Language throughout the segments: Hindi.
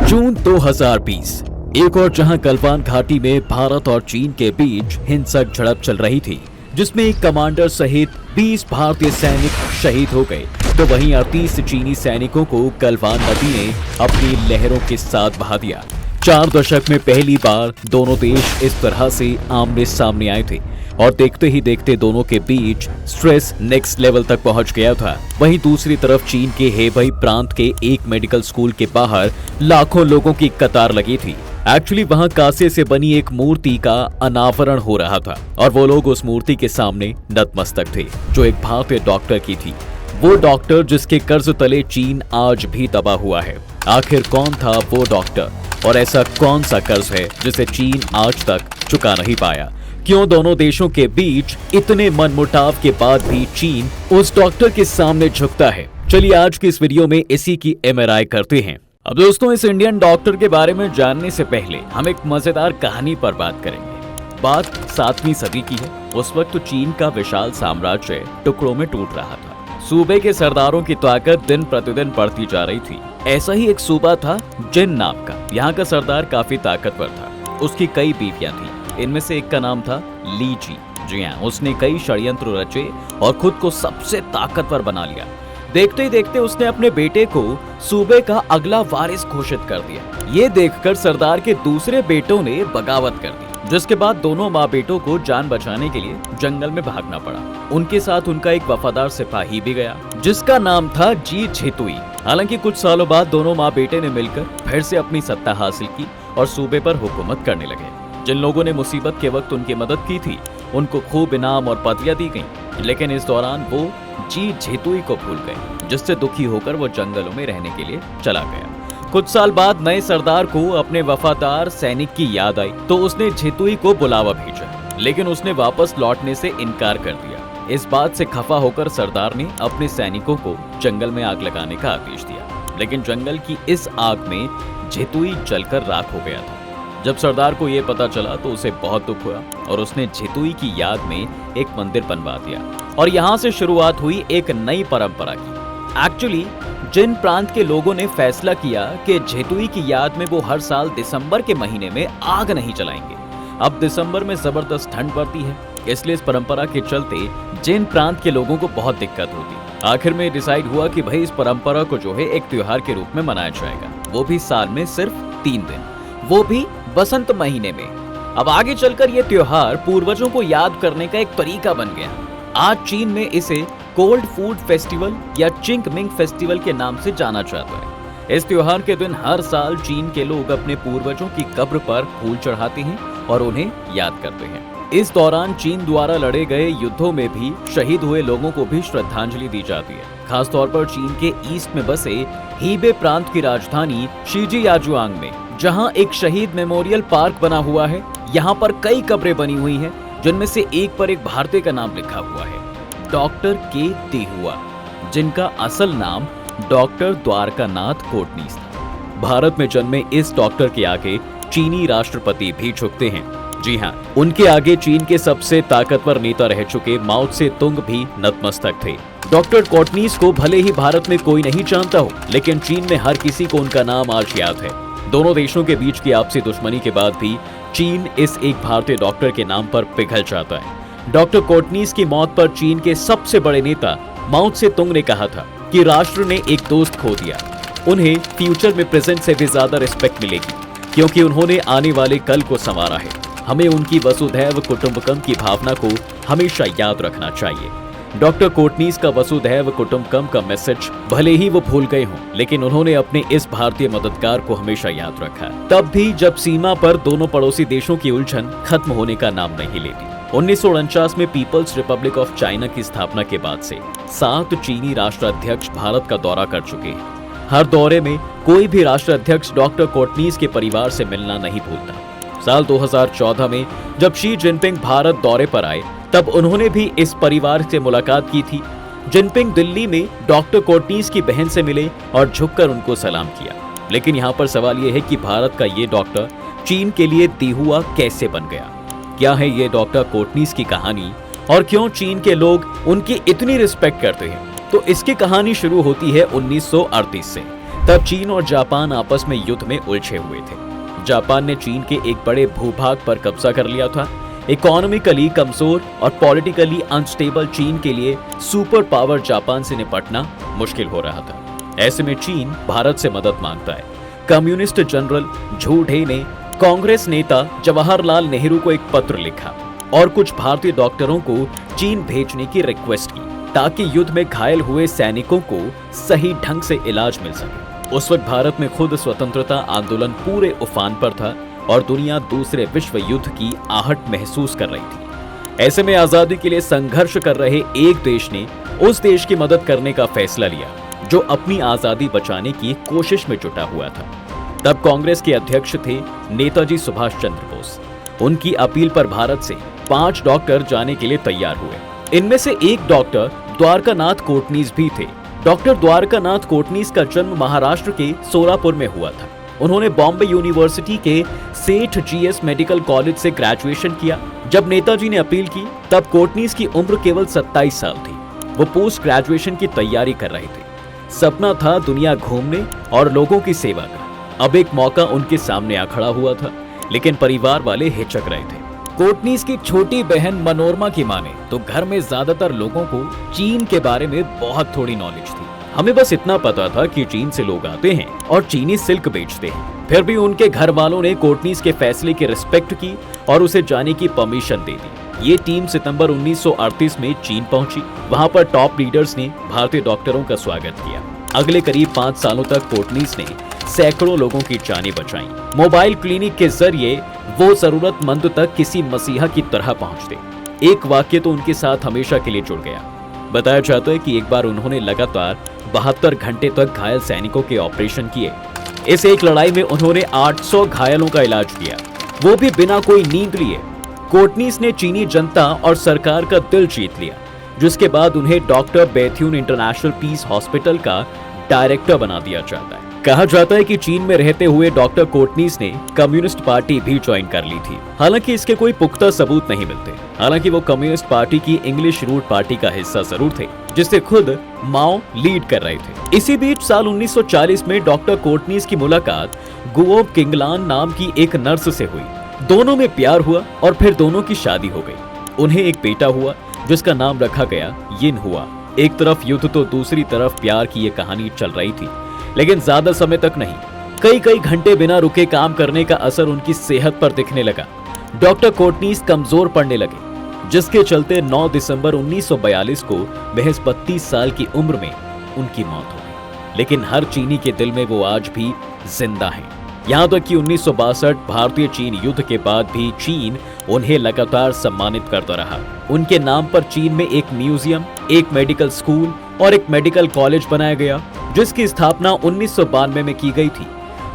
जून 2020 एक और जहां गलवान घाटी में भारत और चीन के बीच हिंसक झड़प चल रही थी, जिसमें एक कमांडर सहित 20 भारतीय सैनिक शहीद हो गए, तो वहीं 38 चीनी सैनिकों को गलवान नदी ने अपनी लहरों के साथ बहा दिया। 4 दशक में पहली बार दोनों देश इस तरह से आमने सामने आए थे और देखते ही देखते दोनों के बीच स्ट्रेस नेक्स्ट लेवल तक पहुंच गया था। वहीं दूसरी तरफ चीन के हेबई प्रांत के एक मेडिकल स्कूल के बाहर लाखों लोगों की कतार लगी थी। एक्चुअली वहां कांसे से बनी एक मूर्ति का अनावरण हो रहा था और वो लोग उस मूर्ति के सामने नतमस्तक थे, जो एक भारतीय डॉक्टर की थी। वो डॉक्टर जिसके कर्ज तले चीन आज भी दबा हुआ है। आखिर कौन था वो डॉक्टर और ऐसा कौन सा कर्ज है जिसे चीन आज तक चुका नहीं पाया? क्यों दोनों देशों के बीच इतने मनमुटाव के बाद भी चीन उस डॉक्टर के सामने झुकता है? चलिए आज की इस वीडियो में इसी की एमआरआई करते हैं। अब दोस्तों, इस इंडियन डॉक्टर के बारे में जानने से पहले हम एक मजेदार कहानी पर बात करेंगे। बात 7वीं सदी की है। उस वक्त तो चीन का विशाल साम्राज्य टुकड़ों में टूट रहा था। सूबे के सरदारों की ताकत दिन प्रतिदिन बढ़ती जा रही थी। ऐसा ही एक सूबा था जिन नाम का। यहाँ का सरदार काफी ताकतवर था। उसकी कई बीवियां थी। इनमें से एक का नाम था ली जी। जी हाँ, उसने कई षड्यंत्र रचे और खुद को सबसे ताकतवर बना लिया। देखते ही देखते उसने अपने बेटे को सूबे का अगला वारिस घोषित कर दिया। ये देखकर सरदार के दूसरे बेटों ने बगावत कर दी, जिसके बाद दोनों माँ बेटों को जान बचाने के लिए जंगल में भागना पड़ा। उनके साथ उनका एक वफादार सिपाही भी गया, जिसका नाम था जी झेतुई। हालांकि कुछ सालों बाद दोनों माँ बेटे ने मिलकर फिर से अपनी सत्ता हासिल की और सूबे पर हुकूमत करने लगे। जिन लोगों ने मुसीबत के वक्त उनकी मदद की थी, उनको खूब इनाम और पदवियां दी गईं। लेकिन इस दौरान वो जी झेतुई को भूल गए, जिससे दुखी होकर वो जंगलों में रहने के लिए चला गया। कुछ साल बाद नए सरदार को अपने वफादार सैनिक की याद आई, तो उसने झेतुई को बुलावा भेजा, लेकिन उसने वापस लौटने से इनकार कर दिया। इस बात से खफा होकर सरदार ने अपने सैनिकों को जंगल में आग लगाने का आदेश दिया, लेकिन जंगल की इस आग में झेतुई जलकर राख हो गया था। जब सरदार को यह पता चला तो उसे बहुत दुख हुआ और उसने झेतुई की याद में एक मंदिर बनवा दिया और यहाँ से शुरुआत हुई एक नई परंपरा की। एक्चुअली जिन प्रांत के लोगों ने फैसला किया कि झेतुई की याद में वो हर साल दिसंबर के महीने में आग नहीं जलाएंगे। अब दिसंबर में जबरदस्त ठंड पड़ती है, इसलिए इस परंपरा के चलते जिन प्रांत के लोगों को बहुत दिक्कत होती। आखिर में डिसाइड हुआ कि भाई इस परंपरा को जो है एक त्योहार के रूप में मनाया जाएगा, वो भी साल में सिर्फ 3 दिन, वो भी बसंत महीने में। अब आगे चलकर यह त्योहार पूर्वजों को याद करने का एक तरीका बन गया। आज चीन में इसे कोल्ड फूड फेस्टिवल या चिंगमिंग फेस्टिवल के नाम से जाना जाता है। इस त्योहार के दिन हर साल चीन के लोग अपने पूर्वजों की कब्र पर फूल चढ़ाते हैं और उन्हें याद करते हैं। इस दौरान चीन द्वारा लड़े गए युद्धों में भी शहीद हुए लोगों को भी श्रद्धांजलि दी जाती है। खासतौर पर चीन के ईस्ट में बसे हीबे प्रांत की राजधानी शीजीयाजुआंग में, जहां एक शहीद मेमोरियल पार्क बना हुआ है। यहाँ पर कई कब्रें बनी हुई हैं, जिनमें से एक पर एक भारतीय का नाम लिखा हुआ है, डॉक्टर के देहुआ, जिनका असल नाम डॉक्टर द्वारकानाथ कोटनीस था। भारत में जन्मे इस डॉक्टर के आगे चीनी राष्ट्रपति भी झुकते हैं। जी हाँ, उनके आगे चीन के सबसे ताकतवर नेता रह चुके माओ त्से-तुंग भी नतमस्तक थे। डॉक्टर कोटनीस को भले ही भारत में कोई नहीं जानता हो, लेकिन चीन में हर किसी को उनका नाम आज याद है। दोनों देशों के बीच की आपसी दुश्मनी के बाद भी चीन इस एक भारतीय डॉक्टर के नाम पर पिघल जाता है। डॉक्टर कोटनीस की मौत पर चीन के सबसे बड़े नेता माओ त्से-तुंग ने कहा था कि राष्ट्र ने एक दोस्त खो दिया। उन्हें फ्यूचर में प्रेजेंट से भी ज्यादा रिस्पेक्ट मिलेगी, क्योंकि उन्होंने आने वाले कल को संवारा है। हमें उनकी वसुधैव कुटुंबकम की भावना को हमेशा याद रखना चाहिए। डॉक्टर कोटनीस का वसुधैव कुटुंबकम का मैसेज भले ही वो भूल गए हों, लेकिन उन्होंने अपने इस भारतीय मददगार को हमेशा याद रखा, तब भी जब सीमा पर दोनों पड़ोसी देशों की उलझन खत्म होने का नाम नहीं लेती। 1949 में पीपल्स रिपब्लिक ऑफ चाइना की स्थापना के बाद से 7 चीनी राष्ट्राध्यक्ष भारत का दौरा कर चुके हैं। हर दौरे में कोई भी राष्ट्राध्यक्ष डॉक्टर कोटनीस के परिवार से मिलना नहीं भूलता। साल 2014 में जब शी जिनपिंग भारत दौरे पर आए, तब उन्होंने भी इस परिवार से मुलाकात की थी। जिनपिंग दिल्ली में डॉक्टर कोटनीस की बहन से मिले और झुककर उनको सलाम किया। लेकिन यहाँ पर सवाल ये है कि भारत का ये डॉक्टर चीन के लिए देहुआ कैसे बन गया? क्या है ये डॉक्टर कोटनीस की कहानी और क्यों चीन के लोग उनकी इतनी रिस्पेक्ट करते हैं? तो इसकी कहानी शुरू होती है 1938 से, तब चीन और जापान आपस में युद्ध में उलझे हुए थे। जापान ने चीन के एक बड़े भूभाग पर कब्जा कर लिया था। इकोनॉमिकली कमजोर और पॉलिटिकली अनस्टेबल चीन के लिए सुपर पावर जापान से निपटना मुश्किल हो रहा था। ऐसे में चीन भारत से मदद मांगता है। कम्युनिस्ट जनरल झू डे ने कांग्रेस नेता जवाहरलाल नेहरू को एक पत्र लिखा और कुछ भारतीय डॉक्टरों को चीन भेजने की रिक्वेस्ट की ताकि युद्ध में घायल हुए सैनिकों को सही ढंग से इलाज मिल सके। उस वक्त भारत में खुद स्वतंत्रता आंदोलन पूरे उफान पर था और दुनिया दूसरे विश्व युद्ध की आहट महसूस कर रही थी। ऐसे में आजादी के लिए संघर्ष कर रहे एक देश ने उस देश की मदद करने का फैसला लिया जो अपनी आजादी बचाने की कोशिश में जुटा हुआ था। तब कांग्रेस के अध्यक्ष थे नेताजी सुभाष चंद्र बोस। उनकी अपील पर भारत से 5 डॉक्टर जाने के लिए तैयार हुए। इनमें से एक डॉक्टर द्वारकानाथ कोटनीस भी थे। डॉक्टर द्वारकानाथ कोटनीस का जन्म महाराष्ट्र के सोलापुर में हुआ था। उन्होंने बॉम्बे यूनिवर्सिटी के सेठ जीएस मेडिकल कॉलेज से ग्रेजुएशन किया। जब नेताजी ने अपील की तब कोटनीस की उम्र केवल 27 साल थी। वो पोस्ट ग्रेजुएशन की तैयारी कर रहे थे। सपना था दुनिया घूमने और लोगों की सेवा का। अब एक मौका उनके सामने आ खड़ा हुआ था, लेकिन परिवार वाले हिचक रहे थे। कोटनीस की छोटी बहन मनोरमा की माने तो घर में ज्यादातर लोगों को चीन के बारे में बहुत थोड़ी नॉलेज थी। हमें बस इतना पता था कि चीन से लोग आते हैं और चीनी सिल्क बेचते हैं। फिर भी उनके घर वालों ने कोटनीस के फैसले की रिस्पेक्ट की और उसे जाने की परमिशन दे दी। ये टीम सितंबर 1938 में चीन पहुंची। वहां पर टॉप लीडर्स ने भारतीय डॉक्टरों का स्वागत किया। अगले करीब 5 सालों तक कोटनीस ने सैकड़ों लोगों की जानें बचाई। मोबाइल क्लिनिक के जरिए वो जरूरतमंद तक किसी मसीहा की तरह पहुंचते। एक वाक्य तो उनके साथ हमेशा के लिए जुड़ गया। बताया जाता है कि एक बार उन्होंने लगातार 72 घंटे तक घायल सैनिकों के ऑपरेशन किए। इस एक लड़ाई में उन्होंने 800 घायलों का इलाज किया, वो भी बिना कोई नींद लिए। कोटनीस ने चीनी जनता और सरकार का दिल जीत लिया, जिसके बाद उन्हें doctor Bethune international piece hospital का डायरेक्टर बना दिया जाता है। कहा जाता है कि चीन में रहते हुए डॉक्टर कोटनीस ने कम्युनिस्ट पार्टी भी ज्वाइन कर ली थी। हालांकि इसके कोई पुख्ता सबूत नहीं मिलते। हालांकि वो कम्युनिस्ट पार्टी की इंग्लिश रूट पार्टी का हिस्सा जरूर थे, जिसे खुद माओ लीड कर रहे थे। इसी बीच साल 1940 में डॉक्टर कोटनीस की मुलाकात गुओब किंगलान नाम की एक नर्स से हुई। दोनों में प्यार हुआ और फिर दोनों की शादी हो गई। उन्हें एक बेटा हुआ जिसका नाम रखा गया यिन हुआ। एक तरफ युद्ध तो दूसरी तरफ प्यार की ये कहानी चल रही थी, लेकिन ज्यादा समय तक नहीं। कई घंटे बिना रुके काम करने का असर उनकी सेहत पर दिखने लगा। डॉक्टर कोटनीस कमजोर पड़ने लगे, जिसके चलते 9 दिसंबर 1942 को महज 32 साल की उम्र में उनकी मौत हो गई। लेकिन हर चीनी के दिल में वो आज भी जिंदा हैं। यहाँ तक कि 1962 भारतीय चीन युद्ध के बाद भी चीन उन्हें लगातार सम्मानित करता रहा। उनके नाम पर चीन में एक म्यूजियम, एक मेडिकल स्कूल और एक मेडिकल कॉलेज बनाया गया, जिसकी स्थापना 1992 में की गई थी।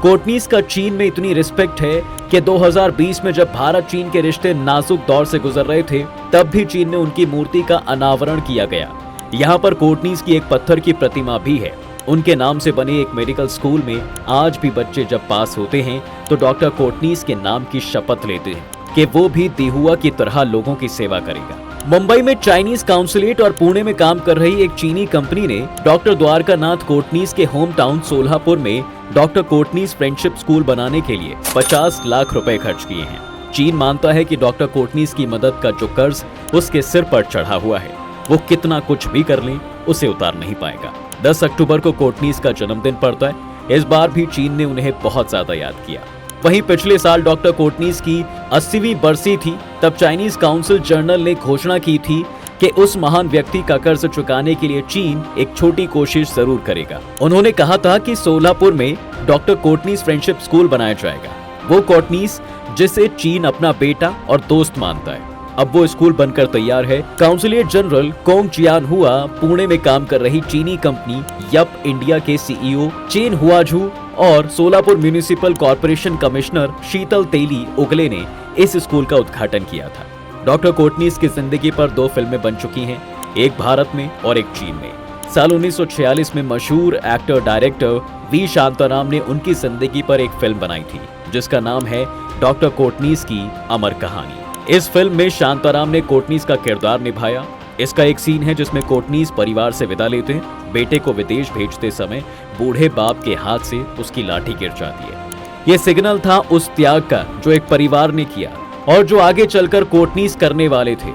कोटनीस का चीन में इतनी रिस्पेक्ट है कि 2020 में जब भारत चीन के रिश्ते नाजुक दौर से गुजर रहे थे, तब भी चीन में उनकी मूर्ति का अनावरण किया गया। यहाँ पर कोटनीस की एक पत्थर की प्रतिमा भी है। उनके नाम से बने एक मेडिकल स्कूल में आज भी बच्चे जब पास होते हैं तो डॉक्टर कोटनीस के नाम की शपथ लेते हैं कि वो भी दिहुआ की तरह लोगों की सेवा करेगा। मुंबई में चाइनीज काउंसुलेट और पुणे में काम कर रही एक चीनी कंपनी ने डॉक्टर द्वारकानाथ कोटनीस के होम टाउन सोलापुर में डॉक्टर कोटनीस फ्रेंडशिप स्कूल बनाने के लिए 50 लाख रुपए खर्च किए हैं। चीन मानता है कि डॉक्टर कोटनीस की मदद का जो कर्ज उसके सिर पर चढ़ा हुआ है, वो कितना कुछ भी कर ले उसे उतार नहीं पाएगा। 10 अक्टूबर को कोटनीस का जन्मदिन पड़ता है। इस बार भी चीन ने उन्हें बहुत ज्यादा याद किया। वहीं पिछले साल डॉक्टर कोटनीस की 80वीं बरसी थी, तब चाइनीज काउंसिल जर्नल ने घोषणा की थी कि उस महान व्यक्ति का कर्ज चुकाने के लिए चीन एक छोटी कोशिश जरूर करेगा। उन्होंने कहा था कि सोलापुर में डॉक्टर कोटनीस फ्रेंडशिप स्कूल बनाया जाएगा। वो कोटनीस जिसे चीन अपना बेटा और दोस्त मानता है, अब वो स्कूल बनकर तैयार है। काउंसिलेट जनरल कोंग चियान हुआ पुणे में काम कर रही चीनी कंपनी यप इंडिया के सीईओ चेन हुआझू और सोलापुर म्यूनिसिपल कॉर्पोरेशन कमिश्नर शीतल तेली उगले ने इस स्कूल का उद्घाटन किया था। डॉक्टर कोटनीस की जिंदगी पर 2 फिल्में बन चुकी हैं, एक भारत में और एक चीन में। साल 1946 में मशहूर एक्टर डायरेक्टर वी शांताराम ने उनकी जिंदगी पर एक फिल्म बनाई थी, जिसका नाम है डॉक्टर कोटनीस की अमर कहानी। इस फिल्म में शांताराम ने कोटनीस का किरदार निभाया। इसका एक सीन है जिसमें कोटनीस परिवार से विदा लेते हैं। बेटे को विदेश भेजते समय बूढ़े बाप के हाथ से उसकी लाठी गिर जाती है। ये सिग्नल था उस त्याग का जो एक परिवार ने किया और जो आगे चलकर कोटनीस करने वाले थे।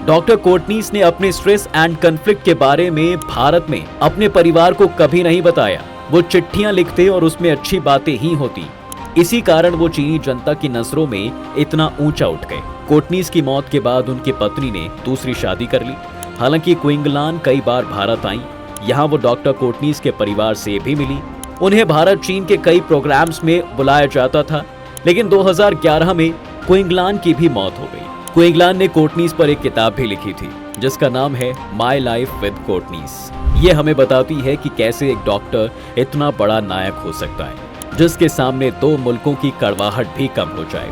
डॉक्टर कोटनीस ने अपने स्ट्रेस एंड कॉन्फ्लिक्ट के बारे में भारत में अपने परिवार को कभी नहीं बताया। वो चिट्ठियां लिखते और उसमें अच्छी बातें ही होती। इसी कारण वो चीनी जनता की नजरों में इतना ऊंचा उठ गए। कोटनीस की मौत के बाद उनकी पत्नी ने दूसरी शादी कर ली। हालांकि क्विंगलान कई बार भारत आई। यहाँ वो डॉक्टर कोटनीस के परिवार से भी मिली। उन्हें भारत चीन के कई प्रोग्राम्स में बुलाया जाता था। लेकिन 2011 में क्विंगलान की भी मौत हो गई। क्विंगलान ने कोटनीस पर एक किताब भी लिखी थी जिसका नाम है माई लाइफ विद कोटनीस। ये हमें बताती है कि कैसे एक डॉक्टर इतना बड़ा नायक हो सकता है जिसके सामने दो मुल्कों की कड़वाहट भी कम हो जाए।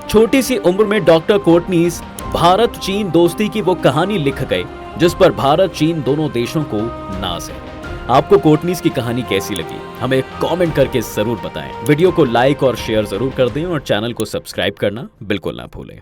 छोटी सी उम्र में डॉक्टर कोटनीस भारत चीन दोस्ती की वो कहानी लिख गए जिस पर भारत चीन दोनों देशों को नाज है। आपको कोटनीस की कहानी कैसी लगी हमें कमेंट करके जरूर बताएं। वीडियो को लाइक और शेयर जरूर कर दें और चैनल को सब्सक्राइब करना बिल्कुल ना भूलें।